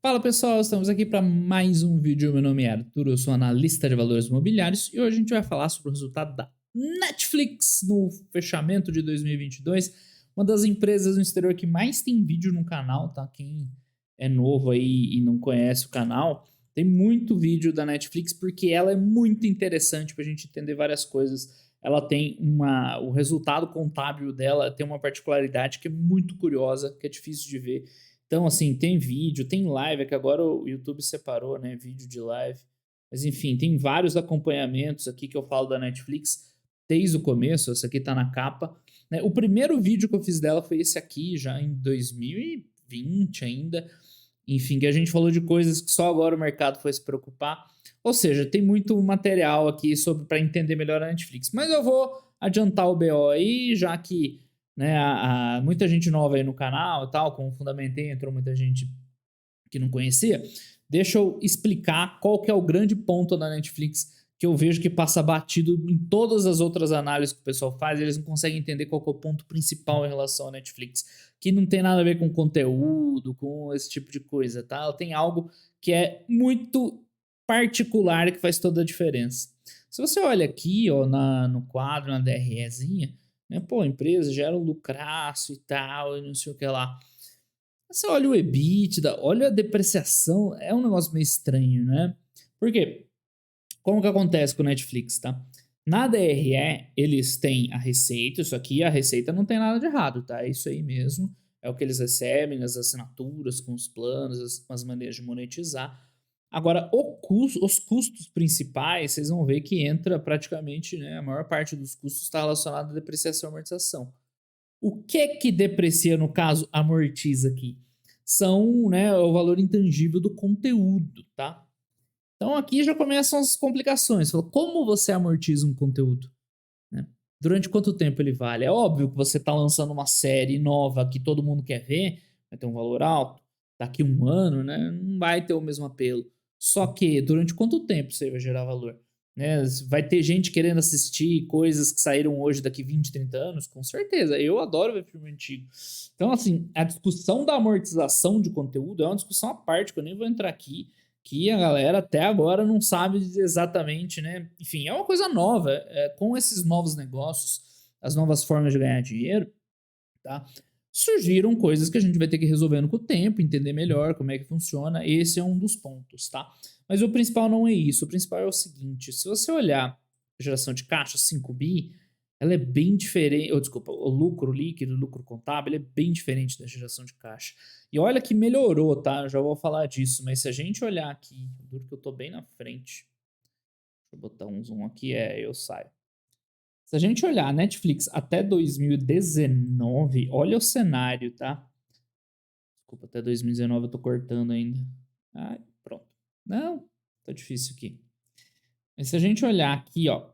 Fala pessoal, estamos aqui para mais um vídeo. Meu nome é Arthur, eu sou analista de valores imobiliários e hoje a gente vai falar sobre o resultado da Netflix no fechamento de 2022. Uma das empresas no exterior que mais tem vídeo no canal, tá? Quem é novo aí e não conhece o canal, tem muito vídeo da Netflix porque ela é muito interessante para a gente entender várias coisas. Ela tem o resultado contábil dela tem uma particularidade que é muito curiosa, que é difícil de ver. Então, assim, tem vídeo, tem live, é que agora o YouTube separou, né? Vídeo de live. Mas, enfim, tem vários acompanhamentos aqui que eu falo da Netflix desde o começo. Essa aqui tá na capa, né? O primeiro vídeo que eu fiz dela foi esse aqui, já em 2020 ainda. Enfim, que a gente falou de coisas que só agora o mercado foi se preocupar. Ou seja, tem muito material aqui sobre para entender melhor a Netflix. Mas eu vou adiantar o BO aí, já que né, muita gente nova aí no canal e tal, como fundamentei, entrou muita gente que não conhecia. Deixa eu explicar qual que é o grande ponto da Netflix que eu vejo que passa batido em todas as outras análises que o pessoal faz, eles não conseguem entender qual que é o ponto principal em relação à Netflix, que não tem nada a ver com conteúdo, com esse tipo de coisa, tá? Ela tem algo que é muito particular que faz toda a diferença. Se você olha aqui, ó, no quadro, na DREzinha, né, pô, a empresa gera um lucraço e tal, e não sei o que lá. Você olha o EBITDA, olha a depreciação, é um negócio meio estranho, né? Por quê? Como que acontece com o Netflix, tá? Na DRE, eles têm a receita, isso aqui, a receita não tem nada de errado, tá? É isso aí mesmo, é o que eles recebem, as assinaturas, com os planos, as maneiras de monetizar. Agora, os custos principais, vocês vão ver que entra praticamente, né? A maior parte dos custos está relacionada à depreciação e amortização. O que deprecia, no caso, amortiza aqui? São, né, o valor intangível do conteúdo, tá? Então aqui já começam as complicações. Como você amortiza um conteúdo? Né? Durante quanto tempo ele vale? É óbvio que você está lançando uma série nova que todo mundo quer ver, vai ter um valor alto. Daqui um ano, né, não vai ter o mesmo apelo. Só que durante quanto tempo você vai gerar valor? Né? Vai ter gente querendo assistir coisas que saíram hoje daqui 20, 30 anos? Com certeza. Eu adoro ver filme antigo. Então, assim, a discussão da amortização de conteúdo é uma discussão à parte, que eu nem vou entrar aqui, que a galera até agora não sabe exatamente, né? Enfim, é uma coisa nova. Com esses novos negócios, as novas formas de ganhar dinheiro, tá? Surgiram coisas que a gente vai ter que ir resolvendo com o tempo, entender melhor como é que funciona. Esse é um dos pontos, tá? Mas o principal não é isso. O principal é o seguinte: se você olhar a geração de caixa 5 bi, ela é bem diferente. Ou, desculpa, o lucro líquido, o lucro contábil, ele é bem diferente da geração de caixa. E olha que melhorou, tá? Eu já vou falar disso. Mas se a gente olhar aqui, duro que eu tô bem na frente. Deixa eu botar um zoom aqui, eu saio. Se a gente olhar a Netflix até 2019, olha o cenário, tá? Desculpa, até 2019 eu tô cortando ainda. Ai, pronto. Não, tá difícil aqui. Mas se a gente olhar aqui, ó,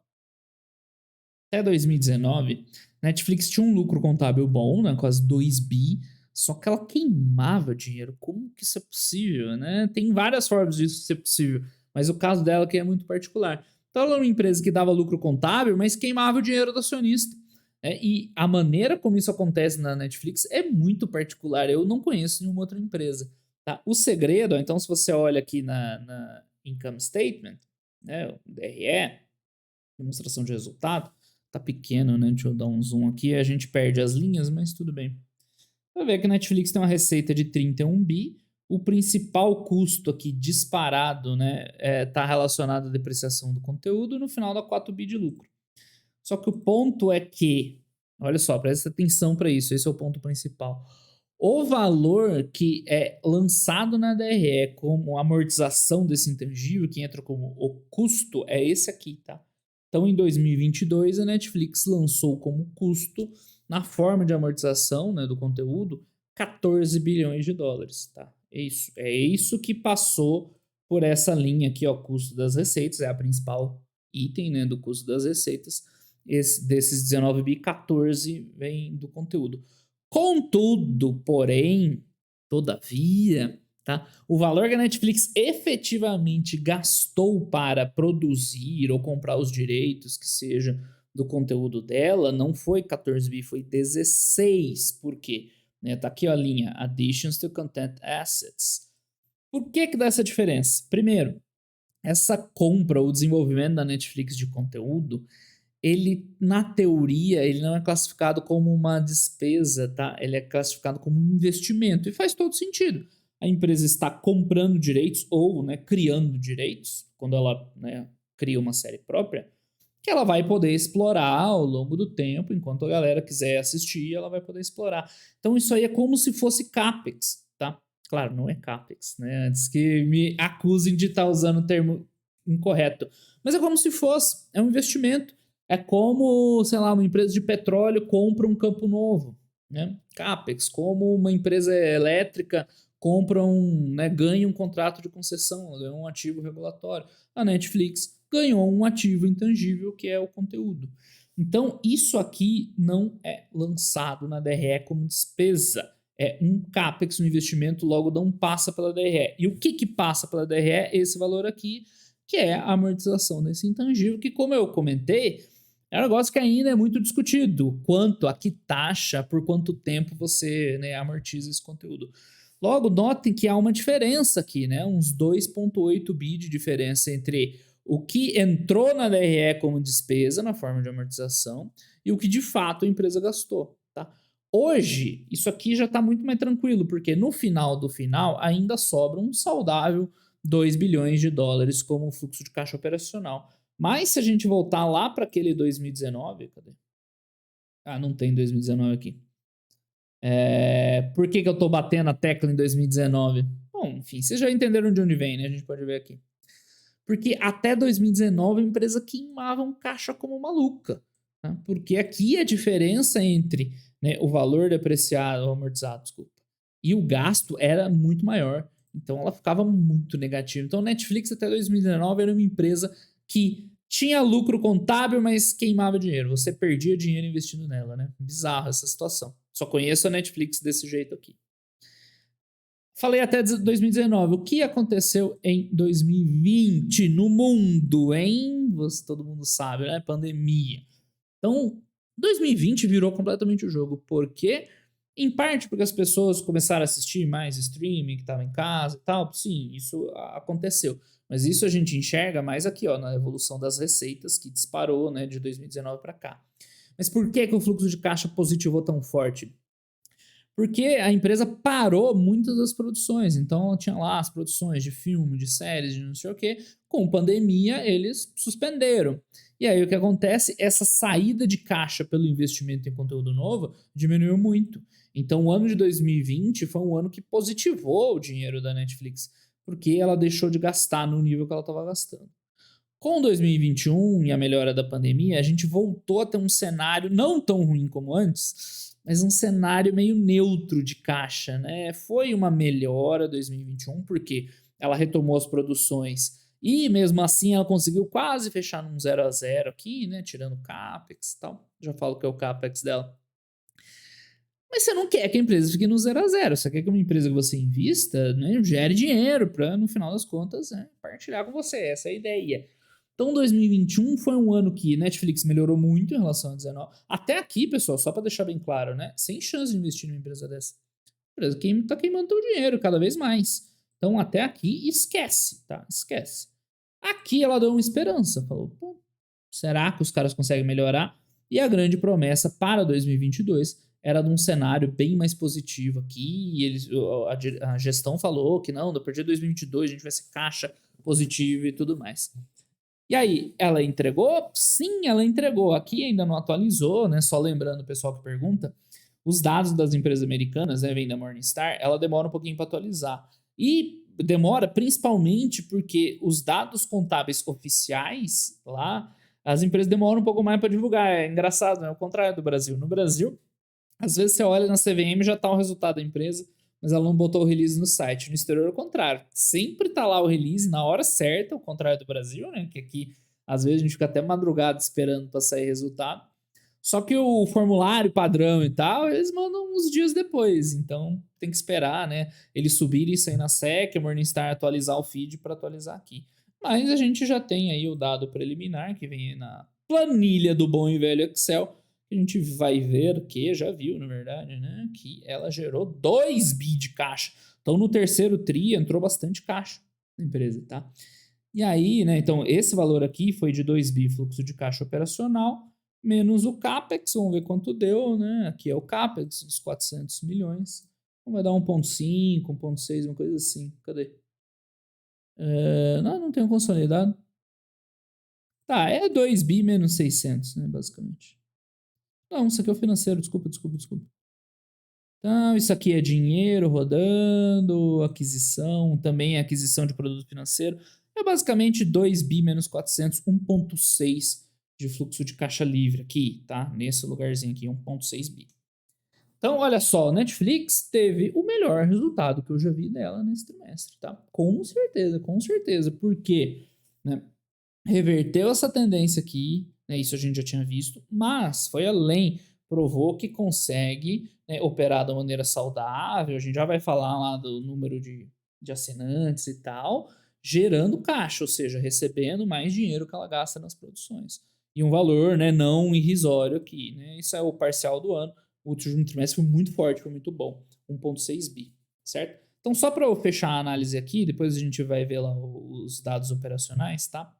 até 2019, Netflix tinha um lucro contábil bom, né, quase 2 bi, só que ela queimava dinheiro. Como que isso é possível, né? Tem várias formas disso ser possível, mas o caso dela aqui é muito particular. Então ela era uma empresa que dava lucro contábil, mas queimava o dinheiro do acionista. E a maneira como isso acontece na Netflix é muito particular. Eu não conheço nenhuma outra empresa. Tá? O segredo, então, se você olha aqui na Income Statement, né, o DRE, demonstração de resultado, tá pequeno, né? Deixa eu dar um zoom aqui, a gente perde as linhas, mas tudo bem. Vai ver que a Netflix tem uma receita de 31 bi, o principal custo aqui disparado, né, tá relacionado à depreciação do conteúdo, no final dá 4 bi de lucro. Só que o ponto é que, olha só, presta atenção para isso, esse é o ponto principal. O valor que é lançado na DRE como amortização desse intangível, que entra como o custo, é esse aqui, tá? Então, em 2022, a Netflix lançou como custo, na forma de amortização, né, do conteúdo, 14 bilhões de dólares, tá? É isso que passou por essa linha aqui, ó, custo das receitas, é a principal item, né, do custo das receitas. Desses 19 bi, 14 vem do conteúdo. Contudo, porém, todavia, tá? O valor que a Netflix efetivamente gastou para produzir ou comprar os direitos, que seja, do conteúdo dela, não foi 14 bi, foi 16. Por quê? Né, tá aqui ó, a linha Additions to Content Assets. Por que dá essa diferença? Primeiro, essa compra, o desenvolvimento da Netflix de conteúdo, ele, na teoria, ele não é classificado como uma despesa, tá? Ele é classificado como um investimento e faz todo sentido. A empresa está comprando direitos ou, né, criando direitos, quando ela, né, cria uma série própria, que ela vai poder explorar ao longo do tempo, enquanto a galera quiser assistir, ela vai poder explorar. Então isso aí é como se fosse CAPEX, tá? Claro, não é CAPEX, né? Antes que me acusem de estar usando o termo incorreto. Mas é como se fosse, é um investimento. É como, sei lá, uma empresa de petróleo compra um campo novo, né? CAPEX, como uma empresa elétrica compra né, ganha um contrato de concessão, ganha um ativo regulatório. A Netflix ganhou um ativo intangível que é o conteúdo. Então, isso aqui não é lançado na DRE como despesa. É um CAPEX, um investimento, logo não passa pela DRE. E o que passa pela DRE? Esse valor aqui, que é a amortização desse intangível, que, como eu comentei, é um negócio que ainda é muito discutido. Quanto, a que taxa, por quanto tempo você, né, amortiza esse conteúdo. Logo, notem que há uma diferença aqui, né? Uns 2,8 bi de diferença entre o que entrou na DRE como despesa na forma de amortização e o que de fato a empresa gastou, tá? Hoje, isso aqui já está muito mais tranquilo, porque no final do final ainda sobra um saudável 2 bilhões de dólares como fluxo de caixa operacional. Mas se a gente voltar lá para aquele 2019, cadê? Ah, não tem 2019 aqui. Por que eu tô batendo a tecla em 2019? Bom, enfim, vocês já entenderam de onde vem, né? A gente pode ver aqui. Porque até 2019 a empresa queimava um caixa como maluca. Tá? Porque aqui a diferença entre, né, o valor depreciado, ou amortizado, desculpa, e o gasto era muito maior. Então ela ficava muito negativa. Então Netflix até 2019 era uma empresa que tinha lucro contábil, mas queimava dinheiro. Você perdia dinheiro investindo nela, né? Bizarro essa situação. Só conheço a Netflix desse jeito aqui. Falei até 2019. O que aconteceu em 2020 no mundo, hein? Todo mundo sabe, né? Pandemia. Então, 2020 virou completamente o jogo. Por quê? Em parte porque as pessoas começaram a assistir mais streaming, que estava em casa e tal. Sim, isso aconteceu. Mas isso a gente enxerga mais aqui, ó, na evolução das receitas, que disparou, né, de 2019 para cá. Mas por que o fluxo de caixa positivou tão forte? Porque a empresa parou muitas das produções. Então, ela tinha lá as produções de filme, de séries, de não sei o quê. Com pandemia, eles suspenderam. E aí, o que acontece? Essa saída de caixa pelo investimento em conteúdo novo diminuiu muito. Então, o ano de 2020 foi um ano que positivou o dinheiro da Netflix, porque ela deixou de gastar no nível que ela estava gastando. Com 2021 e a melhora da pandemia, a gente voltou a ter um cenário não tão ruim como antes, mas um cenário meio neutro de caixa, né? Foi uma melhora 2021, porque ela retomou as produções e mesmo assim ela conseguiu quase fechar num 0 a 0 aqui, né? Tirando o CAPEX e tal. Já falo que é o CAPEX dela. Mas você não quer que a empresa fique no 0 a 0. Você quer que uma empresa que você invista, né, gere dinheiro para, no final das contas, né, partilhar com você. Essa é a ideia. Então, 2021 foi um ano que Netflix melhorou muito em relação a 2019. Até aqui, pessoal, só para deixar bem claro, né? Sem chance de investir numa empresa dessa. A empresa tá queimando teu dinheiro cada vez mais. Então, até aqui, esquece, tá? Esquece. Aqui ela deu uma esperança. Falou, pô, será que os caras conseguem melhorar? E a grande promessa para 2022 era de um cenário bem mais positivo aqui. E a gestão falou que não, a partir de 2022 a gente vai ser caixa positivo e tudo mais. E aí, ela entregou? Sim, ela entregou. Aqui ainda não atualizou, né? Só lembrando o pessoal que pergunta, os dados das empresas americanas, né, vem da Morningstar, ela demora um pouquinho para atualizar. E demora principalmente porque os dados contábeis oficiais lá, as empresas demoram um pouco mais para divulgar. É engraçado, né? O contrário do Brasil. No Brasil, às vezes você olha na CVM e já está o resultado da empresa, mas ela não botou o release no site. No exterior é o contrário. Sempre tá lá o release na hora certa, ao contrário do Brasil, né? Que aqui às vezes a gente fica até madrugada esperando para sair resultado. Só que o formulário padrão e tal, eles mandam uns dias depois. Então tem que esperar, né? Eles subirem isso aí na SEC, a Morningstar atualizar o feed para atualizar aqui. Mas a gente já tem aí o dado preliminar que vem na planilha do bom e velho Excel. A gente vai ver que, já viu, na verdade, né? Que ela gerou 2 bi de caixa. Então, no terceiro TRI entrou bastante caixa na empresa, tá? E aí, né, então esse valor aqui foi de 2 bi fluxo de caixa operacional, menos o CAPEX, vamos ver quanto deu, né? Aqui é o CAPEX, uns 400 milhões. Então vai dar 1,5, 1,6, uma coisa assim. Cadê? Não tenho consolidado. Tá, é 2 bi menos 600, né, basicamente. Não, isso aqui é o financeiro, desculpa. Então, isso aqui é dinheiro rodando, aquisição, também é aquisição de produto financeiro. É basicamente 2 bi menos 400, 1,6 de fluxo de caixa livre aqui, tá? Nesse lugarzinho aqui, 1,6 bi. Então, olha só, Netflix teve o melhor resultado que eu já vi dela nesse trimestre, tá? Com certeza. Por quê? Né? Reverteu essa tendência aqui, né? Isso a gente já tinha visto, mas foi além, provou que consegue, né, operar da maneira saudável. A gente já vai falar lá do número de assinantes e tal, gerando caixa, ou seja, recebendo mais dinheiro que ela gasta nas produções. E um valor, né, não irrisório aqui, né? Isso é o parcial do ano. O último trimestre foi muito forte, foi muito bom. 1,6 bi, certo? Então, só para eu fechar a análise aqui, depois a gente vai ver lá os dados operacionais, tá?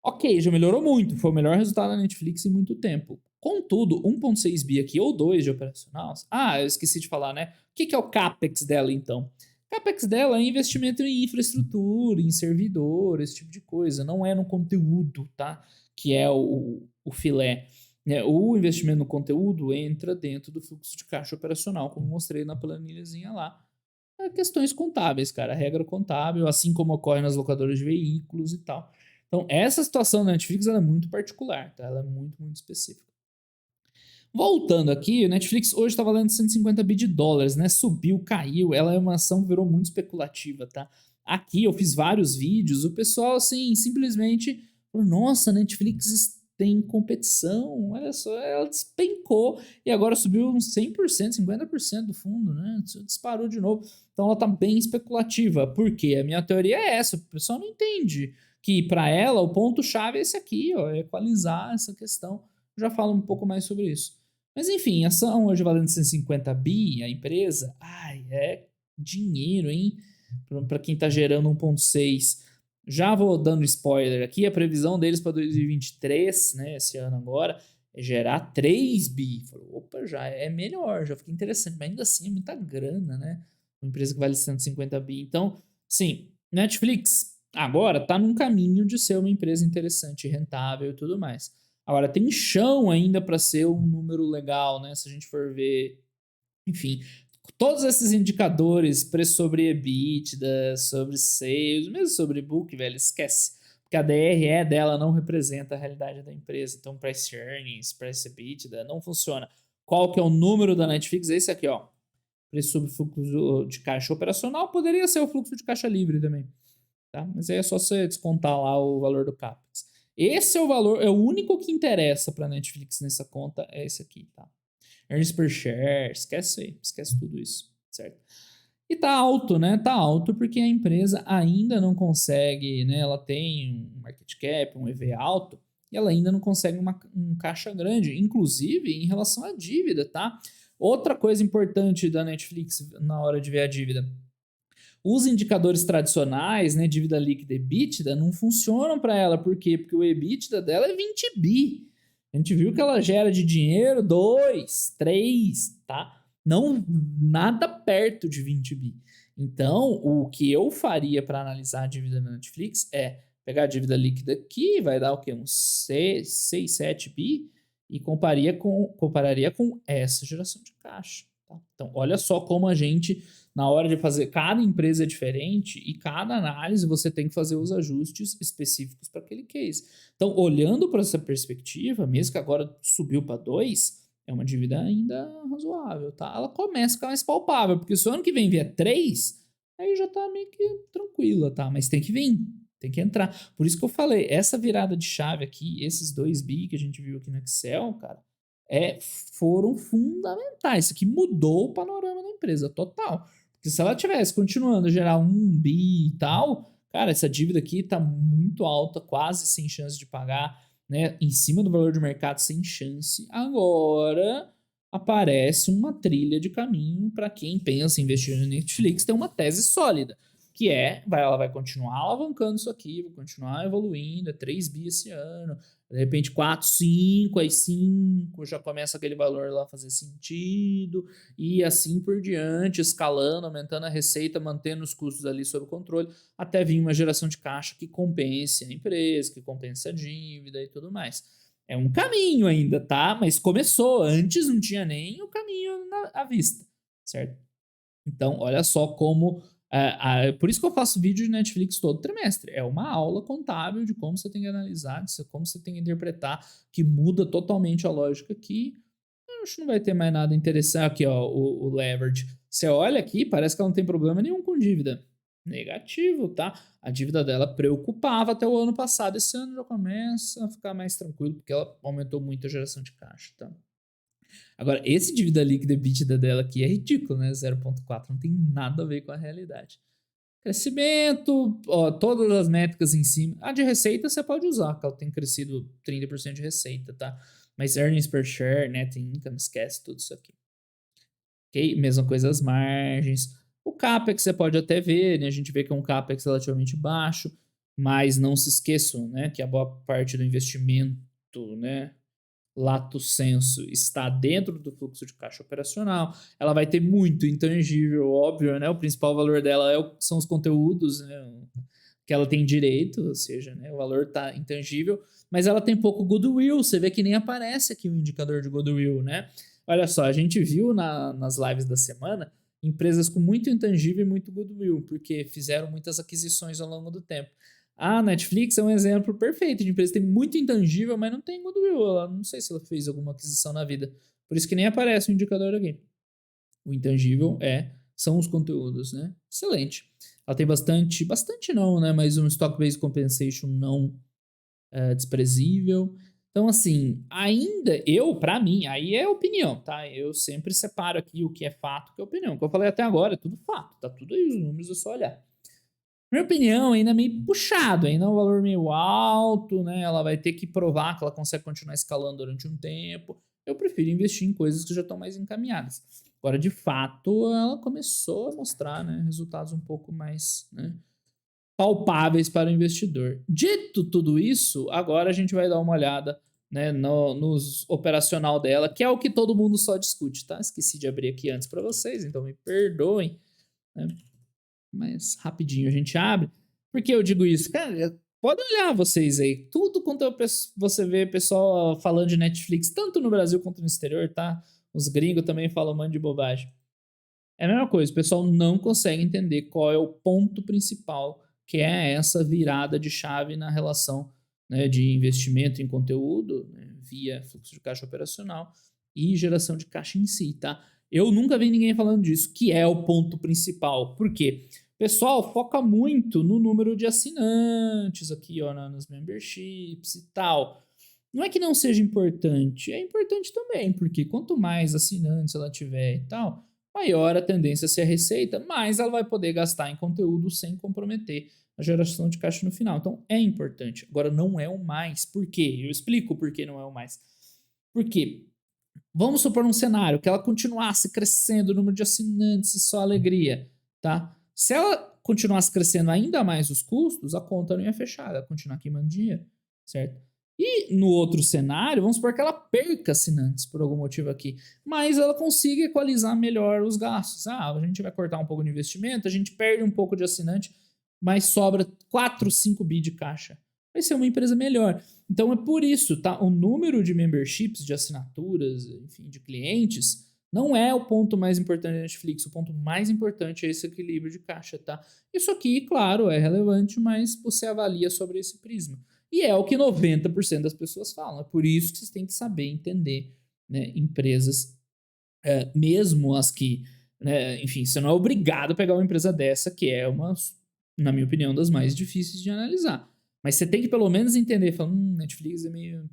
Ok, já melhorou muito. Foi o melhor resultado da Netflix em muito tempo. Contudo, 1,6 bi aqui ou 2 de operacional. Ah, eu esqueci de falar, né? O que é o CAPEX dela, então? O CAPEX dela é investimento em infraestrutura, em servidor, esse tipo de coisa. Não é no conteúdo, tá? Que é o filé. Né? O investimento no conteúdo entra dentro do fluxo de caixa operacional, como mostrei na planilhazinha lá. É questões contábeis, cara. Regra contábil, assim como ocorre nas locadoras de veículos e tal. Então, essa situação da Netflix ela é muito particular, tá? Ela é muito específica. Voltando aqui, o Netflix hoje está valendo 150 bi de dólares, né? Subiu, caiu. Ela é uma ação que virou muito especulativa, tá? Aqui eu fiz vários vídeos, o pessoal, assim, simplesmente falou: nossa, Netflix tem competição, olha só, ela despencou e agora subiu uns 100%, 50% do fundo, né? Disparou de novo. Então ela tá bem especulativa. Por quê? A minha teoria é essa, o pessoal não entende que para ela o ponto-chave é esse aqui, ó, é equalizar essa questão. Eu já falo um pouco mais sobre isso. Mas enfim, a ação hoje valendo 150 bi, a empresa, ai, é dinheiro, hein? Para quem tá gerando 1,6. Já vou dando spoiler aqui, a previsão deles para 2023, né, esse ano agora, é gerar 3 bi. Falei, opa, já é melhor, já fica interessante, mas ainda assim é muita grana, né? Uma empresa que vale 150 bi. Então, sim, Netflix agora tá num caminho de ser uma empresa interessante, rentável e tudo mais. Agora, tem chão ainda para ser um número legal, né? Se a gente for ver, enfim, todos esses indicadores, preço sobre EBITDA, sobre sales, mesmo sobre book, velho, esquece. Porque a DRE dela não representa a realidade da empresa. Então, price earnings, price EBITDA, não funciona. Qual que é o número da Netflix? É esse aqui, ó. Preço sobre fluxo de caixa operacional. Poderia ser o fluxo de caixa livre também. Tá? Mas aí é só você descontar lá o valor do CAPEX. Esse é o valor, é o único que interessa para a Netflix nessa conta, é esse aqui, tá? Earnings per share, esquece aí, esquece tudo isso, certo? E tá alto, né? Tá alto porque a empresa ainda não consegue, né? Ela tem um market cap, um EV alto, e ela ainda não consegue um caixa grande, inclusive em relação à dívida, tá? Outra coisa importante da Netflix na hora de ver a dívida. Os indicadores tradicionais, né, dívida líquida e EBITDA, não funcionam para ela. Por quê? Porque o EBITDA dela é 20 bi. A gente viu que ela gera de dinheiro 2, 3, tá? Não, nada perto de 20 bi. Então, o que eu faria para analisar a dívida da Netflix é pegar a dívida líquida aqui, vai dar o quê? Uns 6, 7 bi, e compararia com essa geração de caixa. Tá? Então, olha só como a gente na hora de fazer, cada empresa é diferente e cada análise você tem que fazer os ajustes específicos para aquele case. Então, olhando para essa perspectiva, mesmo que agora subiu para 2, é uma dívida ainda razoável, tá? Ela começa a ficar mais palpável, porque se o ano que vem vier 3, aí já tá meio que tranquila, tá? Mas tem que vir, tem que entrar. Por isso que eu falei, essa virada de chave aqui, esses 2 bi que a gente viu aqui no Excel, cara, foram fundamentais. Isso aqui mudou o panorama da empresa, total. Porque se ela tivesse continuando a gerar 1 bi e tal, cara, essa dívida aqui tá muito alta, quase sem chance de pagar, né? Em cima do valor de mercado, sem chance. Agora, aparece uma trilha de caminho para quem pensa em investir na Netflix ter uma tese sólida, que ela vai continuar alavancando isso aqui, vai continuar evoluindo, é 3 bi esse ano, de repente 4, 5, aí 5, já começa aquele valor lá a fazer sentido, e assim por diante, escalando, aumentando a receita, mantendo os custos ali sob controle, até vir uma geração de caixa que compense a empresa, que compense a dívida e tudo mais. É um caminho ainda, tá? Mas começou. Antes não tinha nem o caminho à vista, certo? Então, olha só como. Por isso que eu faço vídeo de Netflix todo trimestre. É uma aula contábil de como você tem que analisar, de como você tem que interpretar, que muda totalmente a lógica aqui. Eu acho que não vai ter mais nada interessante. Aqui, ó, o leverage. Você olha aqui, parece que ela não tem problema nenhum com dívida. Negativo, tá? A dívida dela preocupava até o ano passado. Esse ano já começa a ficar mais tranquilo, porque ela aumentou muito a geração de caixa, tá? Agora, esse dívida líquida EBITDA dela aqui é ridículo, né? 0,4, não tem nada a ver com a realidade. Crescimento, ó, todas as métricas em cima. A de receita você pode usar, que ela tem crescido 30% de receita, tá? Mas earnings per share, net income, esquece tudo isso aqui. Ok? Mesma coisa as margens. O CAPEX você pode até ver, né? A gente vê que é um CAPEX relativamente baixo, mas não se esqueçam, né? Que a boa parte do investimento, né? Lato sensu está dentro do fluxo de caixa operacional. Ela vai ter muito intangível, óbvio, né? O principal valor dela são os conteúdos, né? Que ela tem direito, ou seja, né? O valor está intangível, mas ela tem pouco goodwill. Você vê que nem aparece aqui o indicador de goodwill, né? Olha só, a gente viu nas lives da semana empresas com muito intangível e muito goodwill, porque fizeram muitas aquisições ao longo do tempo. A Netflix é um exemplo perfeito de empresa que tem muito intangível, mas não tem goodwill. Ela não sei se ela fez alguma aquisição na vida. Por isso que nem aparece o indicador aqui. O intangível são os conteúdos, né? Excelente. Ela tem bastante não, né? Mas um stock-based compensation não desprezível. Então, assim, ainda para mim, aí é opinião, tá? Eu sempre separo aqui o que é fato e o que é opinião. O que eu falei até agora é tudo fato, tá tudo aí, os números é só olhar. Minha opinião, ainda é meio puxado, ainda é um valor meio alto, né? Ela vai ter que provar que ela consegue continuar escalando durante um tempo. Eu prefiro investir em coisas que já estão mais encaminhadas. Agora, de fato, ela começou a mostrar, né, resultados um pouco mais, né, palpáveis para o investidor. Dito tudo isso, agora a gente vai dar uma olhada, né, nos operacional dela, que é o que todo mundo só discute, tá? Esqueci de abrir aqui antes para vocês, então me perdoem, né? Mas rapidinho a gente abre. Por que eu digo isso? Cara, pode olhar vocês aí. Tudo quanto você vê pessoal falando de Netflix, tanto no Brasil quanto no exterior, tá? Os gringos também falam um monte de bobagem. É a mesma coisa, o pessoal não consegue entender qual é o ponto principal, que é essa virada de chave na relação, né, de investimento em conteúdo, né, via fluxo de caixa operacional e geração de caixa em si, tá? Eu nunca vi ninguém falando disso, que é o ponto principal. Por quê? O pessoal foca muito no número de assinantes aqui, ó, nos memberships e tal. Não é que não seja importante, é importante também, porque quanto mais assinantes ela tiver e tal, maior a tendência a ser a receita, mais ela vai poder gastar em conteúdo sem comprometer a geração de caixa no final. Então é importante. Agora não é o mais. Por quê? Eu explico por que não é o mais. Por quê? Vamos supor um cenário que ela continuasse crescendo o número de assinantes e só alegria, tá? Se ela continuasse crescendo ainda mais os custos, a conta não ia fechar, ela ia continuar queimando dinheiro, certo? E no outro cenário, vamos supor que ela perca assinantes por algum motivo aqui, mas ela consiga equalizar melhor os gastos. A gente vai cortar um pouco de investimento, a gente perde um pouco de assinante, mas sobra 4, 5 bi de caixa. Vai ser uma empresa melhor. Então é por isso, tá? O número de memberships, de assinaturas, enfim, de clientes, não é o ponto mais importante da Netflix. O ponto mais importante é esse equilíbrio de caixa, tá? Isso aqui, claro, é relevante, mas você avalia sobre esse prisma. E é o que 90% das pessoas falam. É por isso que vocês têm que saber entender, né, empresas, mesmo as que, né, enfim, você não é obrigado a pegar uma empresa dessa, que é uma, na minha opinião, das mais difíceis de analisar. Mas você tem que pelo menos entender, falando, Netflix é meio,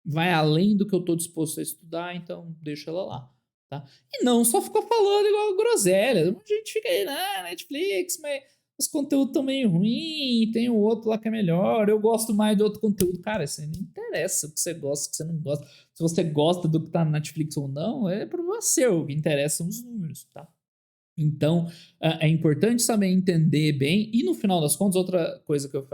vai além do que eu estou disposto a estudar, então deixa ela lá, tá? E não só ficar falando igual groselha. A gente fica aí, Netflix, mas os conteúdos estão meio ruim, tem o outro lá que é melhor, eu gosto mais do outro conteúdo. Cara, isso aí não interessa o que você gosta, o que você não gosta. Se você gosta do que tá na Netflix ou não, é problema seu. O que interessa são os números, tá? Então, é importante saber entender bem. E no final das contas, outra coisa que eu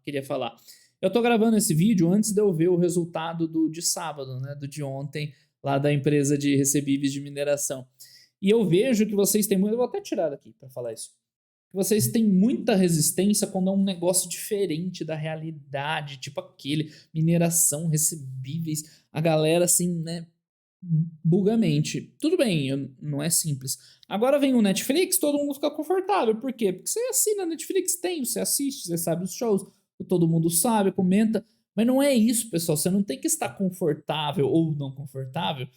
queria falar. Eu tô gravando esse vídeo antes de eu ver o resultado de sábado, né? Do de ontem, lá da empresa de recebíveis de mineração. E eu vejo que vocês têm muito. Eu vou até tirar daqui para falar isso. Que vocês têm muita resistência quando é um negócio diferente da realidade, tipo aquele, mineração, recebíveis, a galera assim, né? Bugamente. Tudo bem, não é simples. Agora vem o Netflix, todo mundo fica confortável. Por quê? Porque você assina a Netflix, tem, você assiste, você sabe os shows, todo mundo sabe, comenta. Mas não é isso, pessoal. Você não tem que estar confortável ou não confortável.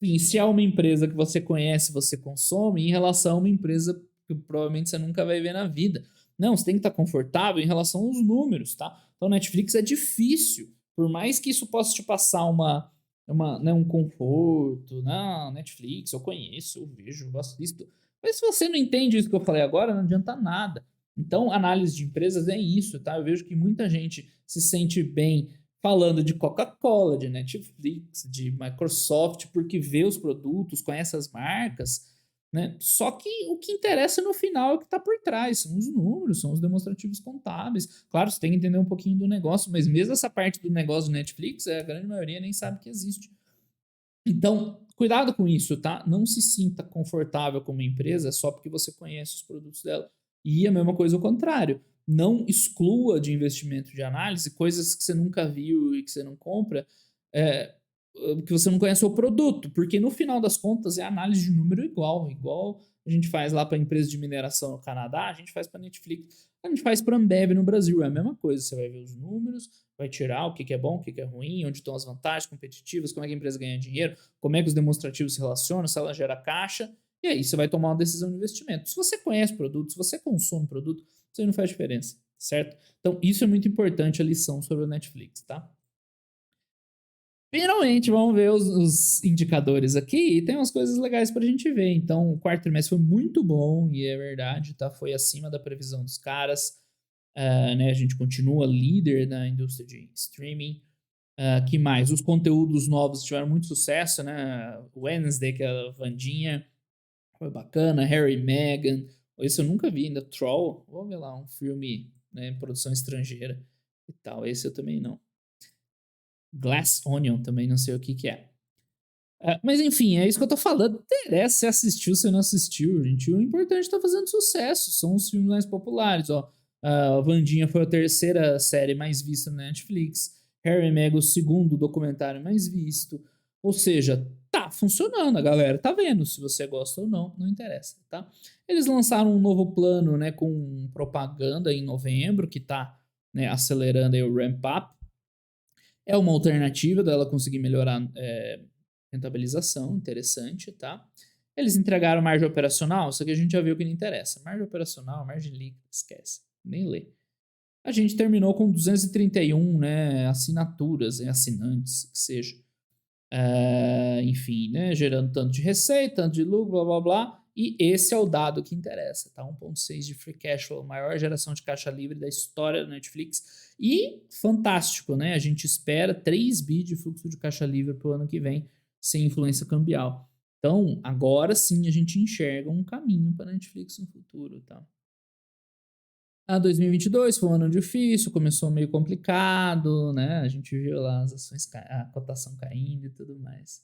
Sim, se é uma empresa que você conhece, você consome, em relação a uma empresa que provavelmente você nunca vai ver na vida. Não, você tem que estar confortável em relação aos números, tá? Então, Netflix é difícil. Por mais que isso possa te passar né, um conforto. Não, Netflix, eu conheço, eu vejo, eu assisto. Mas se você não entende isso que eu falei agora, não adianta nada. Então, análise de empresas é isso, tá? Eu vejo que muita gente se sente bem falando de Coca-Cola, de Netflix, de Microsoft, porque vê os produtos, conhece as marcas, né? Só que o que interessa no final é o que está por trás, são os números, são os demonstrativos contábeis. Claro, você tem que entender um pouquinho do negócio, mas mesmo essa parte do negócio do Netflix, a grande maioria nem sabe que existe. Então, cuidado com isso, tá? Não se sinta confortável com uma empresa só porque você conhece os produtos dela. E a mesma coisa ao contrário. Não exclua de investimento de análise coisas que você nunca viu e que você não compra, é, que você não conhece o produto, porque no final das contas é análise de número igual a gente faz lá para empresa de mineração no Canadá, a gente faz para Netflix, a gente faz para Ambev no Brasil, é a mesma coisa, você vai ver os números, vai tirar o que é bom, o que é ruim, onde estão as vantagens competitivas, como é que a empresa ganha dinheiro, como é que os demonstrativos se relacionam, se ela gera caixa, e aí você vai tomar uma decisão de investimento. Se você conhece o produto, se você consome o produto, isso aí não faz diferença, certo? Então, isso é muito importante, a lição sobre o Netflix, tá? Finalmente, vamos ver os indicadores aqui e tem umas coisas legais para a gente ver. Então, o quarto trimestre foi muito bom e é verdade, tá? Foi acima da previsão dos caras. Né? A gente continua líder na indústria de streaming. Que mais? Os conteúdos novos tiveram muito sucesso, né? Wednesday, que é a Vandinha, foi bacana. Harry e Meghan. Esse eu nunca vi ainda. Troll, vamos ver lá, um filme, né, produção estrangeira e tal. Esse eu também não. Glass Onion, também não sei o que é. Mas enfim, é isso que eu tô falando. Interessa se assistiu, se não assistiu, gente. O importante é tá fazendo sucesso. São os filmes mais populares, ó. A Wandinha foi a terceira série mais vista na Netflix. Harry e Meghan, o segundo documentário mais visto. Ou seja, tá funcionando, a galera tá vendo. Se você gosta ou não, não interessa, tá? Eles lançaram um novo plano, né, com propaganda em novembro, que tá, né, acelerando aí o ramp-up. É uma alternativa dela conseguir melhorar rentabilização, interessante, tá? Eles entregaram margem operacional, isso aqui a gente já viu que não interessa. Margem operacional, margem líquida, esquece, nem lê. A gente terminou com 231, né, assinaturas, assinantes, que seja. Enfim, né, gerando tanto de receita, tanto de lucro, blá blá blá. E esse é o dado que interessa, tá? 1,6 de free cash flow, maior geração de caixa livre da história da Netflix. E fantástico, né? A gente espera 3 bi de fluxo de caixa livre para o ano que vem, sem influência cambial. Então, agora sim a gente enxerga um caminho para a Netflix no futuro, tá? 2022 foi um ano difícil, começou meio complicado, né? A gente viu lá as ações, a cotação caindo e tudo mais.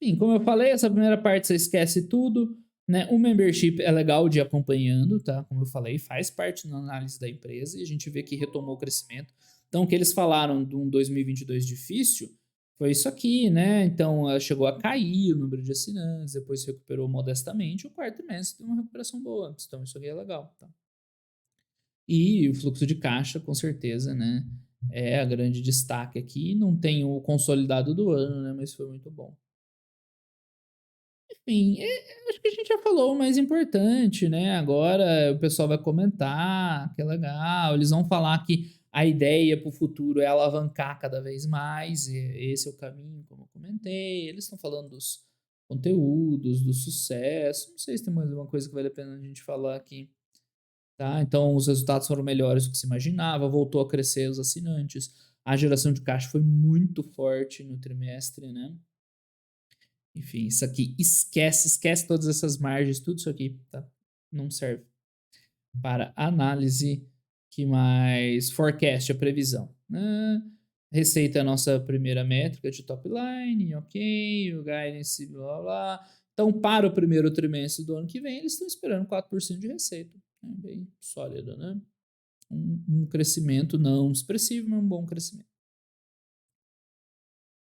Enfim, como eu falei, essa primeira parte você esquece tudo, né? O membership é legal de ir acompanhando, tá? Como eu falei, faz parte da análise da empresa e a gente vê que retomou o crescimento. Então, o que eles falaram de um 2022 difícil foi isso aqui, né? Então, chegou a cair o número de assinantes, depois se recuperou modestamente. O quarto trimestre tem uma recuperação boa, então isso aqui é legal, tá? E o fluxo de caixa, com certeza, né? É a grande destaque aqui. Não tem o consolidado do ano, né? Mas foi muito bom. Enfim, acho que a gente já falou o mais importante, né? Agora o pessoal vai comentar, que é legal. Eles vão falar que a ideia para o futuro é alavancar cada vez mais, e esse é o caminho, como eu comentei. Eles estão falando dos conteúdos, do sucesso. Não sei se tem mais alguma coisa que vale a pena a gente falar aqui. tá? Então os resultados foram melhores do que se imaginava, voltou a crescer os assinantes, a geração de caixa foi muito forte no trimestre, né? Enfim, isso aqui esquece todas essas margens, tudo isso aqui, tá? Não serve para análise. Que mais? Forecast, a previsão. Receita é a nossa primeira métrica de top line, ok, o guidance, blá blá blá. Então, para o primeiro trimestre do ano que vem, eles estão esperando 4% de receita. É bem sólido, né? Um crescimento não expressivo, mas um bom crescimento.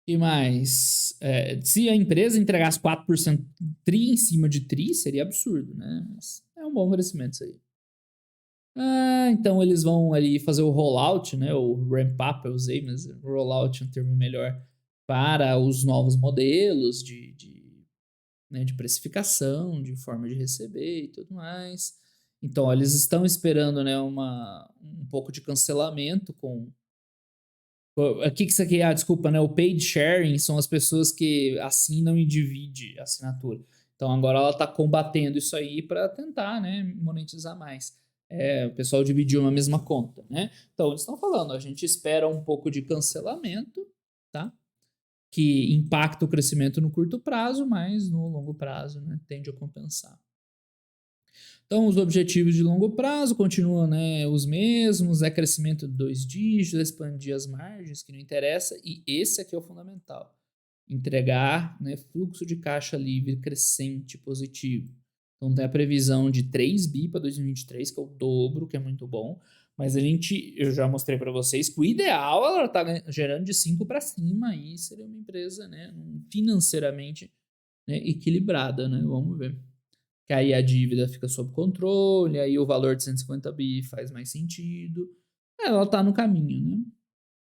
E mais, se a empresa entregasse 4% tri em cima de tri, seria absurdo, né? Mas é um bom crescimento isso aí. Então eles vão ali fazer o rollout, né? O ramp-up eu usei, mas rollout é um termo melhor para os novos modelos né, de precificação, de forma de receber e tudo mais. Então, ó, eles estão esperando, né, um pouco de cancelamento com. O que isso aqui é? Desculpa, né? O paid sharing são as pessoas que assinam e dividem a assinatura. Então agora ela está combatendo isso aí para tentar, né, monetizar mais. O pessoal dividiu uma mesma conta, né? Então eles estão falando, a gente espera um pouco de cancelamento, tá? Que impacta o crescimento no curto prazo, mas no longo prazo, né, tende a compensar. Então, os objetivos de longo prazo continuam, né, os mesmos, crescimento de 2 dígitos, expandir as margens, que não interessa, e esse aqui é o fundamental. Entregar, né, fluxo de caixa livre crescente positivo. Então, tem a previsão de 3 bi para 2023, que é o dobro, que é muito bom, mas eu já mostrei para vocês que o ideal ela está gerando de 5 para cima, e seria uma empresa, né, financeiramente, né, equilibrada, né, vamos ver. Que aí a dívida fica sob controle, aí o valor de 150 bi faz mais sentido. Ela tá no caminho, né?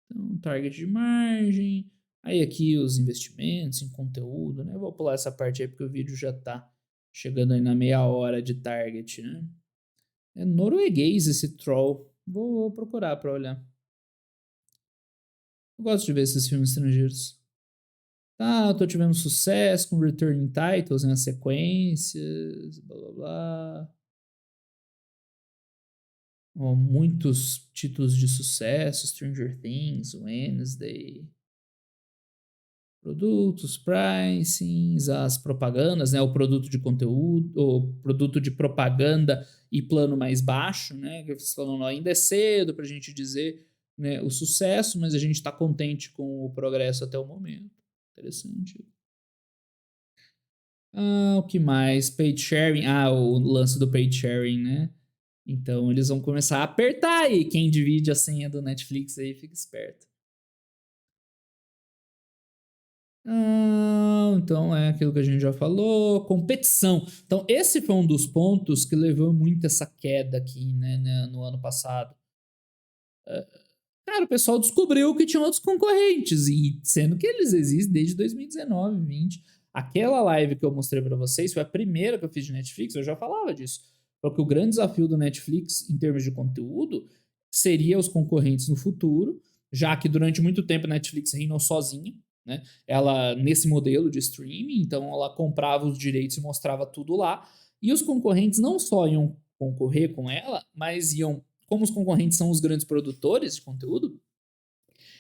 Então, target de margem, aí aqui os investimentos em conteúdo, né? Eu vou pular essa parte aí porque o vídeo já tá chegando aí na meia hora de target, né? É norueguês esse troll. Vou procurar pra olhar. Eu gosto de ver esses filmes estrangeiros. Tá, eu tô tivendo sucesso com Returning Titles, né? Sequências, blá blá blá. Muitos títulos de sucesso, Stranger Things, Wednesday, produtos, pricings, as propagandas, né, o produto de conteúdo, o produto de propaganda e plano mais baixo, né, que vocês falam, ainda é cedo para a gente dizer, né, o sucesso, mas a gente está contente com o progresso até o momento. Interessante. O que mais? Paid sharing. O lance do paid sharing, né? Então eles vão começar a apertar aí. Quem divide a senha do Netflix aí, fica esperto. Então é aquilo que a gente já falou. Competição. Então, esse foi um dos pontos que levou muito essa queda aqui, né, no ano passado. Cara, o pessoal descobriu que tinha outros concorrentes, e sendo que eles existem desde 2019, 20. Aquela live que eu mostrei para vocês foi a primeira que eu fiz de Netflix, eu já falava disso. Porque o grande desafio do Netflix, em termos de conteúdo, seria os concorrentes no futuro, já que durante muito tempo a Netflix reinou sozinha, né? Ela, nesse modelo de streaming, então ela comprava os direitos e mostrava tudo lá, e os concorrentes não só iam concorrer com ela, mas iam, como os concorrentes são os grandes produtores de conteúdo,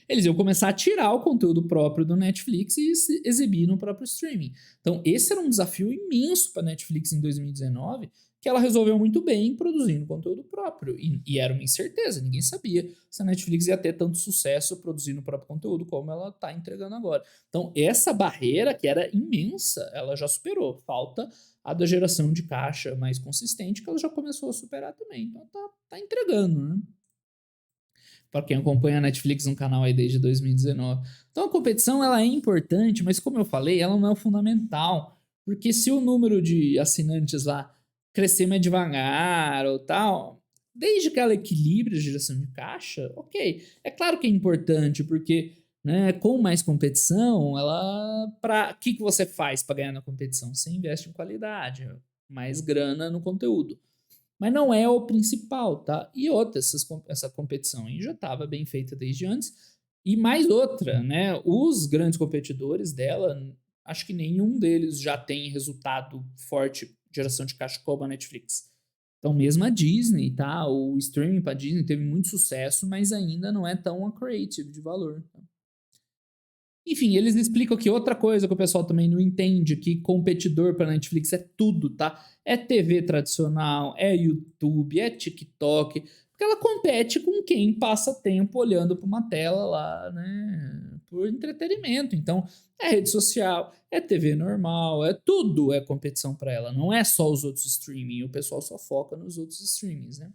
eles iam começar a tirar o conteúdo próprio do Netflix e exibir no próprio streaming. Então, esse era um desafio imenso para a Netflix em 2019, que ela resolveu muito bem produzindo conteúdo próprio. E era uma incerteza, ninguém sabia se a Netflix ia ter tanto sucesso produzindo o próprio conteúdo como ela está entregando agora. Então, essa barreira, que era imensa, ela já superou. Falta a da geração de caixa mais consistente, que ela já começou a superar também. Então, tá entregando, né? Para quem acompanha a Netflix no canal aí desde 2019. Então a competição ela é importante, mas como eu falei, ela não é o fundamental, porque se o número de assinantes lá crescer mais devagar ou tal, desde que ela equilibre a geração de caixa, ok. É claro que é importante, porque né, com mais competição, ela para que você faz para ganhar na competição? Você investe em qualidade, mais grana no conteúdo. Mas não é o principal, tá? E outra, essa competição aí já estava bem feita desde antes. E mais outra, né? Os grandes competidores dela, acho que nenhum deles já tem resultado forte, geração de caixa como a Netflix. Então, mesmo a Disney, tá? O streaming para Disney teve muito sucesso, mas ainda não é tão accretive de valor. Tá? Enfim, eles explicam que outra coisa que o pessoal também não entende, que competidor para Netflix é tudo, tá? É TV tradicional, é YouTube, é TikTok, porque ela compete com quem passa tempo olhando para uma tela lá, né? Por entretenimento. Então, é rede social, é TV normal, é tudo é competição para ela. Não é só os outros streaming, o pessoal só foca nos outros streamings, né?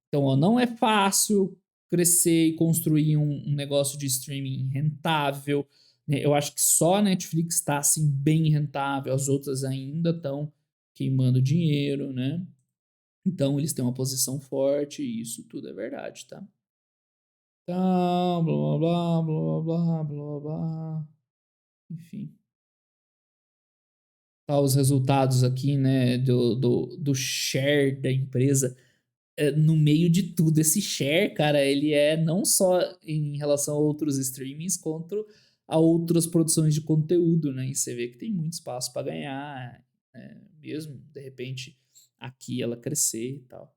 Então, ó, não é fácil crescer e construir um negócio de streaming rentável. Né? Eu acho que só a Netflix está assim, bem rentável, as outras ainda estão queimando dinheiro, né? Então, eles têm uma posição forte e isso tudo é verdade, tá? Então, blá, blá, blá, blá, blá, blá, blá. Enfim. Tá os resultados aqui, né, do share da empresa. No meio de tudo, esse share, cara, ele é não só em relação a outros streamings, quanto a outras produções de conteúdo, né? E você vê que tem muito espaço para ganhar, mesmo, de repente, aqui ela crescer e tal.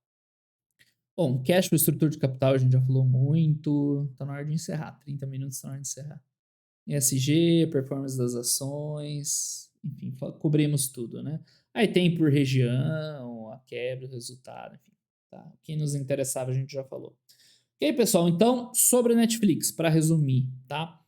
Bom, cash flow, estrutura de capital, a gente já falou muito. Tá na hora de encerrar. 30 minutos tá na hora de encerrar. ESG, performance das ações, enfim, cobrimos tudo, né? Aí tem por região, a quebra, o resultado, enfim. Tá? O que nos interessava a gente já falou. Ok, pessoal? Então, sobre Netflix, para resumir, tá?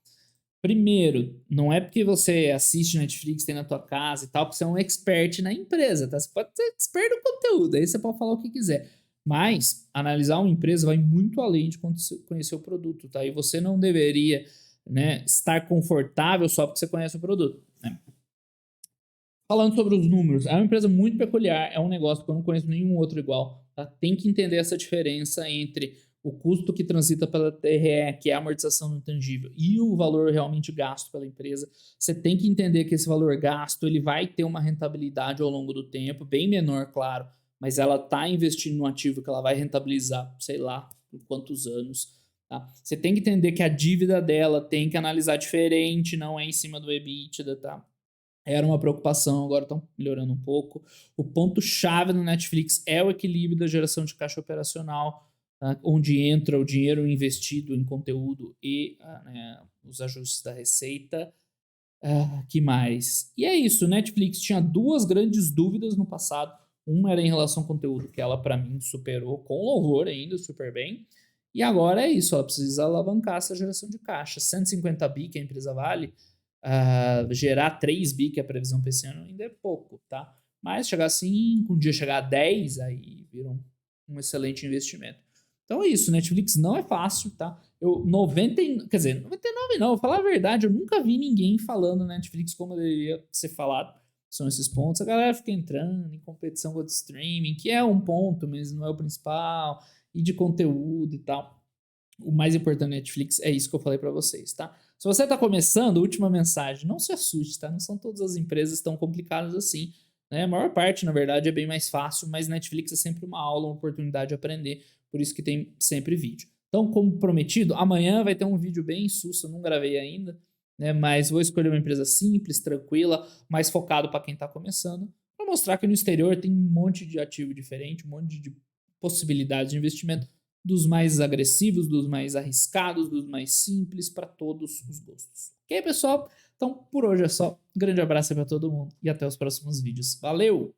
Primeiro, não é porque você assiste Netflix, tem na tua casa e tal, que você é um expert na empresa, tá? Você pode ser expert no conteúdo, aí você pode falar o que quiser. Mas, analisar uma empresa vai muito além de conhecer o produto, tá? E você não deveria, né, estar confortável só porque você conhece o produto, né? Falando sobre os números, é uma empresa muito peculiar, é um negócio que eu não conheço nenhum outro igual. Tá? Tem que entender essa diferença entre o custo que transita pela TRE, que é a amortização do intangível, e o valor realmente gasto pela empresa. Você tem que entender que esse valor gasto ele vai ter uma rentabilidade ao longo do tempo, bem menor, claro, mas ela está investindo no ativo que ela vai rentabilizar, sei lá, por quantos anos. Tá? Você tem que entender que a dívida dela tem que analisar diferente, não é em cima do EBITDA, tá? Era uma preocupação, agora estão melhorando um pouco. O ponto-chave no Netflix é o equilíbrio da geração de caixa operacional, tá? Onde entra o dinheiro investido em conteúdo e né, os ajustes da receita. Que mais? E é isso, Netflix tinha duas grandes dúvidas no passado. Uma era em relação ao conteúdo, que ela, para mim, superou com louvor ainda, super bem. E agora é isso, ela precisa alavancar essa geração de caixa. 150 bi que a empresa vale, gerar 3 bi, que é a previsão para esse ano, ainda é pouco, tá? Mas chegar a 5, um dia chegar a 10, aí vira um excelente investimento. Então é isso, Netflix não é fácil, tá? Quer dizer, 99 não, vou falar a verdade, eu nunca vi ninguém falando Netflix como deveria ser falado. São esses pontos. A galera fica entrando em competição com o streaming, que é um ponto, mas não é o principal, e de conteúdo e tal. O mais importante da Netflix é isso que eu falei para vocês, tá? Se você tá começando, última mensagem, não se assuste, tá? Não são todas as empresas tão complicadas assim, né? A maior parte, na verdade, é bem mais fácil, mas Netflix é sempre uma aula, uma oportunidade de aprender, por isso que tem sempre vídeo. Então, como prometido, amanhã vai ter um vídeo bem susto, eu não gravei ainda, né? Mas vou escolher uma empresa simples, tranquila, mais focado para quem tá começando, para mostrar que no exterior tem um monte de ativo diferente, um monte de possibilidades de investimento dos mais agressivos, dos mais arriscados, dos mais simples, para todos os gostos. Ok, pessoal? Então, por hoje é só. Um grande abraço para todo mundo e até os próximos vídeos. Valeu!